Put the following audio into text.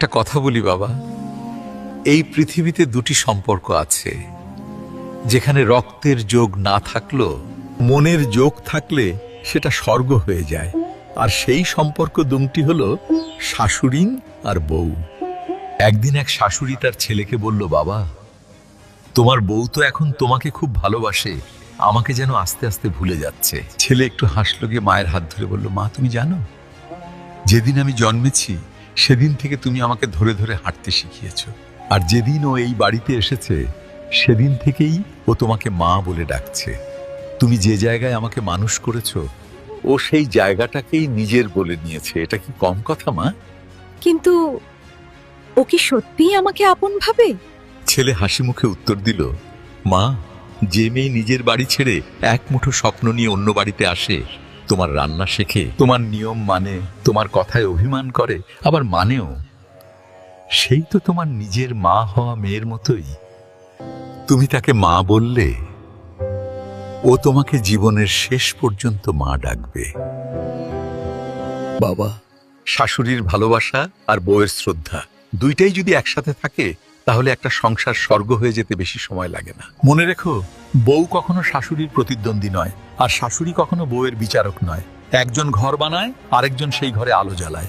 একটা কথা বলি বাবা, এই পৃথিবীতে দুটি সম্পর্ক আছে, যেখানে রক্তের যোগ না থাকলেও মনের যোগ থাকলে সেটা স্বর্গ হয়ে যায়। আর সেই সম্পর্ক দুটি হলো শাশুড়ি আর বউ। একদিন এক শাশুড়ি তার ছেলেকে বলল, বাবা, তোমার বউ তো এখন তোমাকে খুব ভালোবাসে, আমাকে যেন আস্তে আস্তে ভুলে যাচ্ছে। ছেলে একটু হাসলো, গিয়ে মায়ের হাত ধরে বলল, মা, তুমি জানো, যেদিন আমি জন্মেছি সেদিন থেকে তুমি আমাকে ধরে ধরে হাঁটতে শিখিয়েছ। আর যেদিন ও এই বাড়িতে এসেছে সেদিন থেকেই ও তোমাকে মা বলে ডাকছে। তুমি যে জায়গায় আমাকে মানুষ করেছো, ও সেই জায়গাটাকেই নিজের বলে নিয়েছে। এটা কি কম কথা, মা? কিন্তু ও কি সত্যিই আমাকে আপন ভাবে? ছেলে হাসি মুখে উত্তর দিল, মা, যে মেয়ে নিজের বাড়ি ছেড়ে এক মুঠো স্বপ্ন নিয়ে অন্য বাড়িতে আসে, তোমার রান্না শেখে, তোমার নিয়ম মানে, তোমার কথায় অভিমান করে, আবার মানেও, সেই তো তোমার নিজের মা হওয়া মেয়ের মতোই। তুমি তাকে মা বললে ও তোমাকে জীবনের শেষ পর্যন্ত মা ডাকবে। বাবা, শাশুড়ির ভালোবাসা আর বউয়ের শ্রদ্ধা দুইটাই যদি একসাথে থাকে, তাহলে একটা সংসার স্বর্গ হয়ে যেতে বেশি সময় লাগে না। মনে রেখো, বউ কখনো শাশুড়ির প্রতিদ্বন্দ্বী নয়, আর শাশুড়ি কখনো বউয়ের বিচারক নয়। একজন ঘর বানায়, আরেকজন সেই ঘরে আলো জ্বালায়।